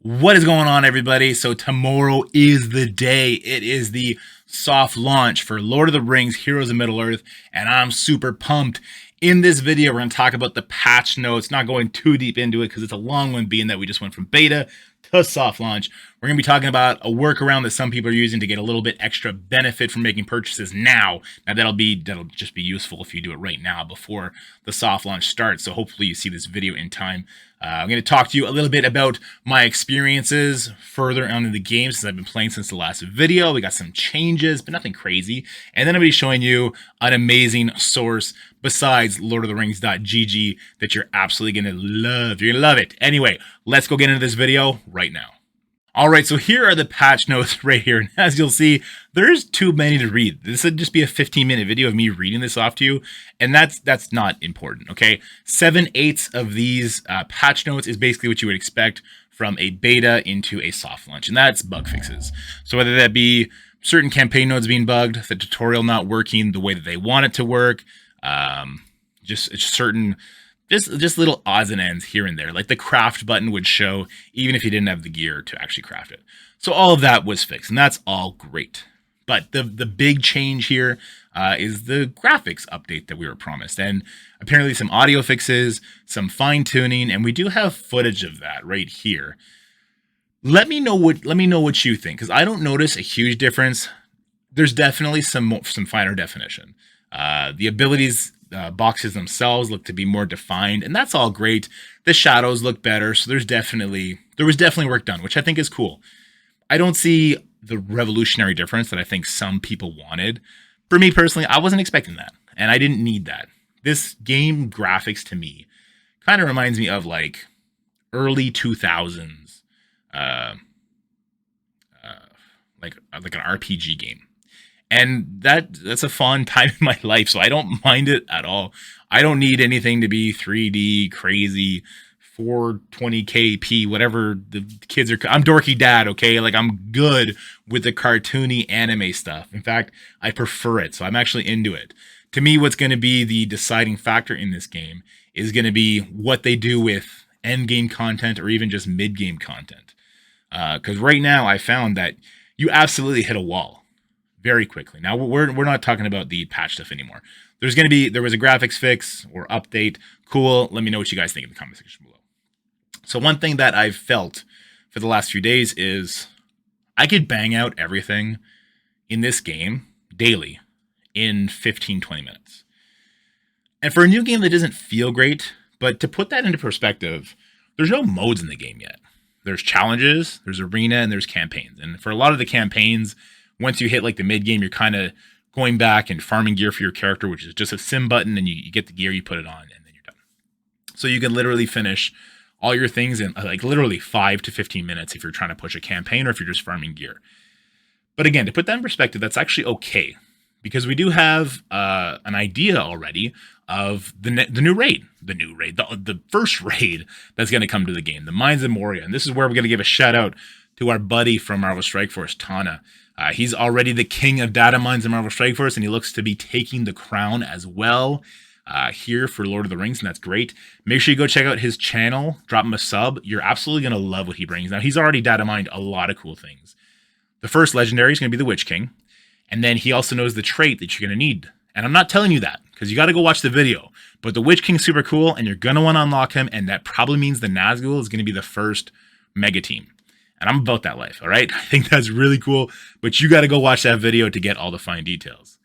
What is going on, everybody? So tomorrow is the day. It is the soft launch for Lord of the Rings, Heroes of Middle-earth, and I'm super pumped. In this video, we're going to talk about the patch notes, not going too deep into it because it's a long one, being that we just went from beta to soft launch. We're going to be talking about a workaround that some people are using to get a little bit extra benefit from making purchases now. Now that'll just be useful if you do it right now before the soft launch starts. So hopefully you see this video in time. I'm going to talk to you a little bit about my experiences further on in the game since I've been playing since the last video. We got some changes, but nothing crazy. And then I'm going to be showing you an amazing source besides LordofTheRings.gg that you're absolutely going to love. You're going to love it. Anyway, let's go get into this video right now. All right, so here are the patch notes right here. And as you'll see, there's too many to read. This would just be a 15-minute video of me reading this off to you, and that's not important, okay? 7/8 of these patch notes is basically what you would expect from a beta into a soft launch, and that's bug fixes. So whether that be certain campaign nodes being bugged, the tutorial not working the way that they want it to work, just little odds and ends here and there. Like the craft button would show even if you didn't have the gear to actually craft it. So all of that was fixed, and that's all great. But the big change here is the graphics update that we were promised, and apparently some audio fixes, some fine tuning, and we do have footage of that right here. Let me know what you think, because I don't notice a huge difference. There's definitely some finer definition. The abilities boxes themselves look to be more defined, and that's all great. The shadows look better, so there was definitely work done, which I think is cool. I don't see the revolutionary difference that I think some people wanted. For me personally, I wasn't expecting that, and I didn't need that. This game graphics to me kind of reminds me of like early 2000s, like an RPG game. And that's a fun time in my life, so I don't mind it at all. I don't need anything to be 3D crazy, 420p, whatever the kids are. I'm dorky dad, okay? Like, I'm good with the cartoony anime stuff. In fact, I prefer it, so I'm actually into it. To me, what's going to be the deciding factor in this game is going to be what they do with end game content or even just mid game content. Because right now, I found that you absolutely hit a wall very quickly. Now we're not talking about the patch stuff anymore. There was a graphics fix or update. Cool. Let me know what you guys think in the comment section below. So one thing that I've felt for the last few days is I could bang out everything in this game daily in 15-20 minutes. And for a new game that doesn't feel great, but to put that into perspective, there's no modes in the game yet. There's challenges, there's arena, and there's campaigns. And for a lot of the campaigns, once you hit like the mid game, you're kind of going back and farming gear for your character, which is just a sim button, and you get the gear, you put it on, and then you're done. So you can literally finish all your things in like literally 5 to 15 minutes if you're trying to push a campaign or if you're just farming gear. But again, to put that in perspective, that's actually okay, because we do have an idea already of the first raid that's going to come to the game, the Mines of Moria. And this is where we're going to give a shout out to our buddy from Marvel Strike Force, Tauna. He's already the king of data mines in Marvel Strike Force, and he looks to be taking the crown as well here for Lord of the Rings, and that's great. Make sure you go check out his channel, drop him a sub. You're absolutely going to love what he brings. Now, he's already data mined a lot of cool things. The first legendary is going to be the Witch King, and then he also knows the trait that you're going to need. And I'm not telling you that, because you got to go watch the video. But the Witch King's super cool, and you're going to want to unlock him, and that probably means the Nazgul is going to be the first mega team. And I'm about that life, all right? I think that's really cool, but you got to go watch that video to get all the fine details.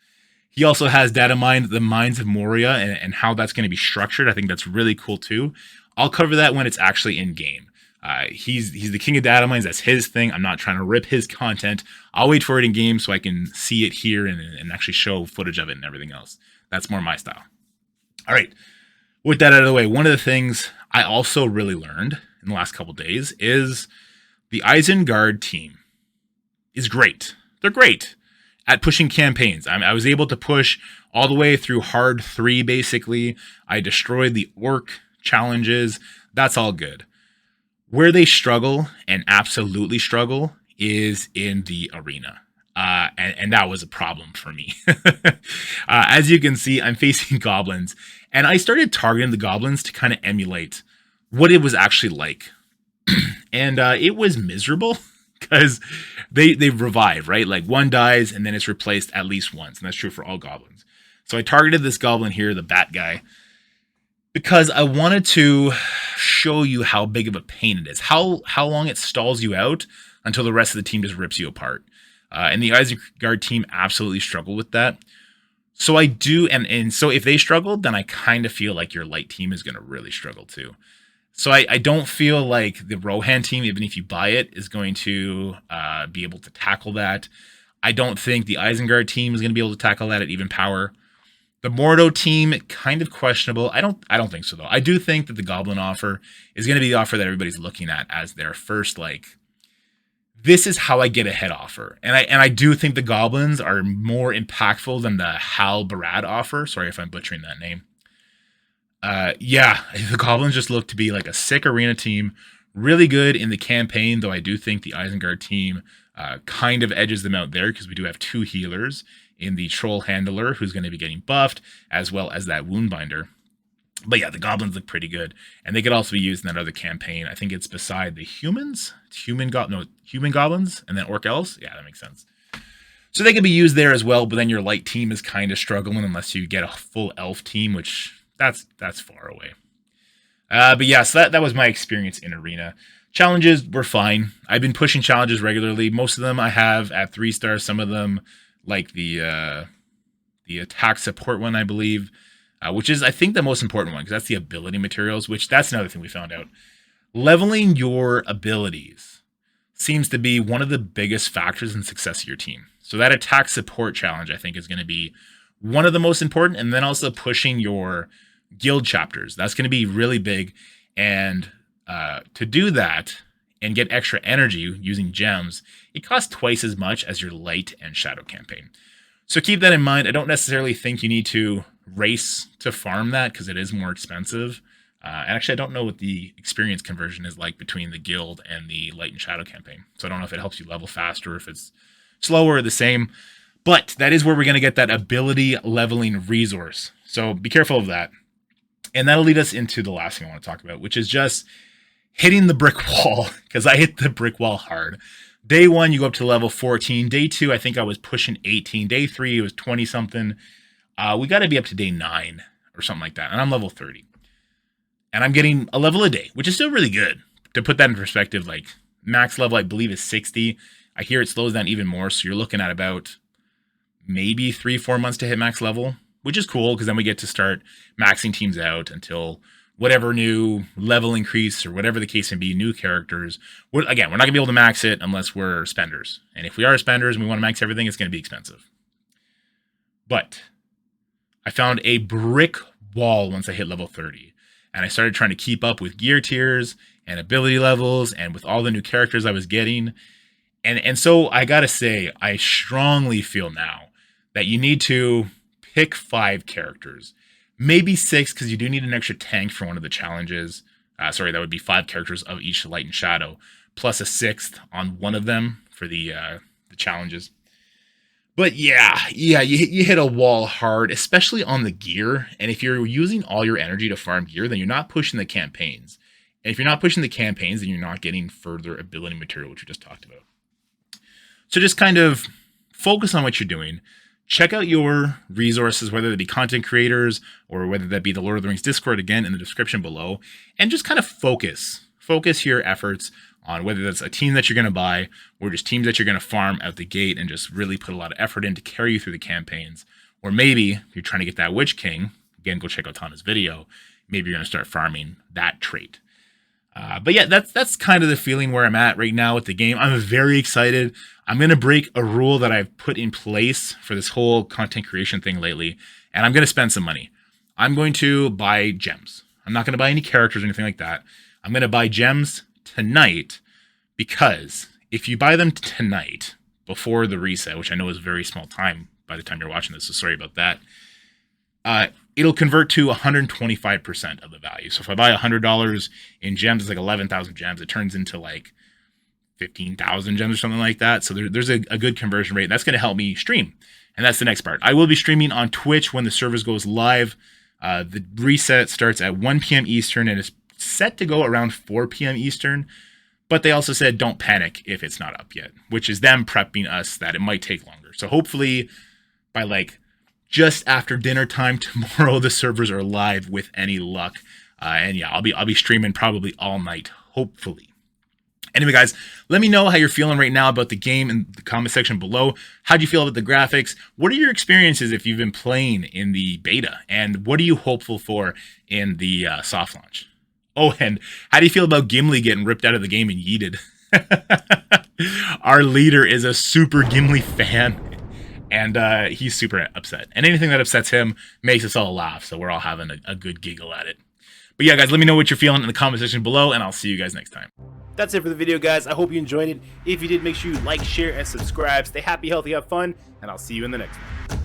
He also has data mined the Mines of Moria and how that's going to be structured. I think that's really cool too. I'll cover that when it's actually in game. He's the king of data mines. That's his thing. I'm not trying to rip his content. I'll wait for it in game so I can see it here and actually show footage of it and everything else. That's more my style. All right. With that out of the way, one of the things I also really learned in the last couple days is the Isengard team is great. They're great at pushing campaigns. I was able to push all the way through hard 3, basically. I destroyed the orc challenges. That's all good. Where they struggle, and absolutely struggle, is in the arena. And that was a problem for me. As you can see, I'm facing goblins, and I started targeting the goblins to kind of emulate what it was actually like and it was miserable because they revive, right? Like one dies and then it's replaced at least once, and that's true for all goblins. So I targeted this goblin here, the bat guy, because I wanted to show you how big of a pain it is, how long it stalls you out until the rest of the team just rips you apart. And the Isengard team absolutely struggled with that. So I do, and so if they struggled, then I kind of feel like your light team is going to really struggle too. So I don't feel like the Rohan team, even if you buy it, is going to be able to tackle that. I don't think the Isengard team is going to be able to tackle that at even power. The Mordo team, kind of questionable. I don't think so though. I do think that the Goblin offer is going to be the offer that everybody's looking at as their first, like, this is how I get ahead offer. And I do think the Goblins are more impactful than the Hal Barad offer. Sorry if I'm butchering that name. Yeah, the Goblins just look to be like a sick arena team, really good in the campaign, though I do think the Isengard team kind of edges them out there because we do have two healers in the Troll Handler who's going to be getting buffed, as well as that Woundbinder. But yeah, the Goblins look pretty good, and they could also be used in that other campaign. I think it's beside the humans, human goblins, and then Orc Elves. Yeah, that makes sense. So they can be used there as well, but then your light team is kind of struggling unless you get a full elf team, which that's far away. But yeah, so that was my experience in Arena. Challenges were fine. I've been pushing challenges regularly. Most of them I have at 3 stars. Some of them, like the attack support one, I believe, which is, I think, the most important one, because that's the ability materials, which that's another thing we found out. Leveling your abilities seems to be one of the biggest factors in success of your team. So that attack support challenge, I think, is going to be one of the most important, and then also pushing your guild chapters. That's going to be really big, and to do that and get extra energy using gems, it costs twice as much as your light and shadow campaign. So keep that in mind. I don't necessarily think you need to race to farm that because it is more expensive. And actually, I don't know what the experience conversion is like between the guild and the light and shadow campaign. So I don't know if it helps you level faster, if it's slower or the same. But that is where we're going to get that ability leveling resource. So be careful of that. And that'll lead us into the last thing I want to talk about, which is just hitting the brick wall, because I hit the brick wall hard. Day 1, you go up to level 14. Day 2, I think I was pushing 18. Day 3, it was 20-something. We got to be up to day 9 or something like that. And I'm level 30. And I'm getting a level a day, which is still really good. To put that in perspective, like max level, I believe, is 60. I hear it slows down even more. So you're looking at about maybe 3-4 months to hit max level, which is cool because then we get to start maxing teams out until whatever new level increase or whatever the case may be, new characters. We're not going to be able to max it unless we're spenders. And if we are spenders and we want to max everything, it's going to be expensive. But I found a brick wall once I hit level 30. And I started trying to keep up with gear tiers and ability levels and with all the new characters I was getting. And so I got to say, I strongly feel now that you need to pick 5 characters. Maybe 6, because you do need an extra tank for one of the challenges. That would be 5 characters of each light and shadow, plus a 6th on one of them for the challenges. But yeah, you hit a wall hard, especially on the gear. And if you're using all your energy to farm gear, then you're not pushing the campaigns. And if you're not pushing the campaigns, then you're not getting further ability material, which we just talked about. So just kind of focus on what you're doing. Check out your resources, whether they be content creators or whether that be the Lord of the Rings Discord, again, in the description below, and just kind of focus your efforts on whether that's a team that you're going to buy or just teams that you're going to farm out the gate and just really put a lot of effort in to carry you through the campaigns. Or maybe you're trying to get that Witch King. Again, go check out Tauna's video. Maybe you're going to start farming that trait. But yeah, that's kind of the feeling where I'm at right now with the game. I'm very excited. I'm going to break a rule that I've put in place for this whole content creation thing lately, and I'm going to spend some money. I'm going to buy gems. I'm not going to buy any characters or anything like that. I'm going to buy gems tonight, because if you buy them tonight before the reset, which I know is a very small time by the time you're watching this, so sorry about that, it'll convert to 125% of the value. So if I buy $100 in gems, it's like 11,000 gems. It turns into like 15,000 gems or something like that. So there's a good conversion rate. That's going to help me stream. And that's the next part. I will be streaming on Twitch when the service goes live. The reset starts at 1 p.m. Eastern and is set to go around 4 p.m. Eastern. But they also said don't panic if it's not up yet, which is them prepping us that it might take longer. So hopefully by like just after dinner time tomorrow, the servers are live with any luck. And yeah, I'll be streaming probably all night, hopefully. Anyway, guys, let me know how you're feeling right now about the game in the comment section below. How do you feel about the graphics? What are your experiences if you've been playing in the beta? And what are you hopeful for in the soft launch? Oh, and how do you feel about Gimli getting ripped out of the game and yeeted? Our leader is a super Gimli fan, and he's super upset. And anything that upsets him makes us all laugh, so we're all having a good giggle at it. But yeah, guys, let me know what you're feeling in the comment section below, and I'll see you guys next time. That's it for the video, guys. I hope you enjoyed it. If you did, make sure you like, share, and subscribe. Stay happy, healthy, have fun, and I'll see you in the next one.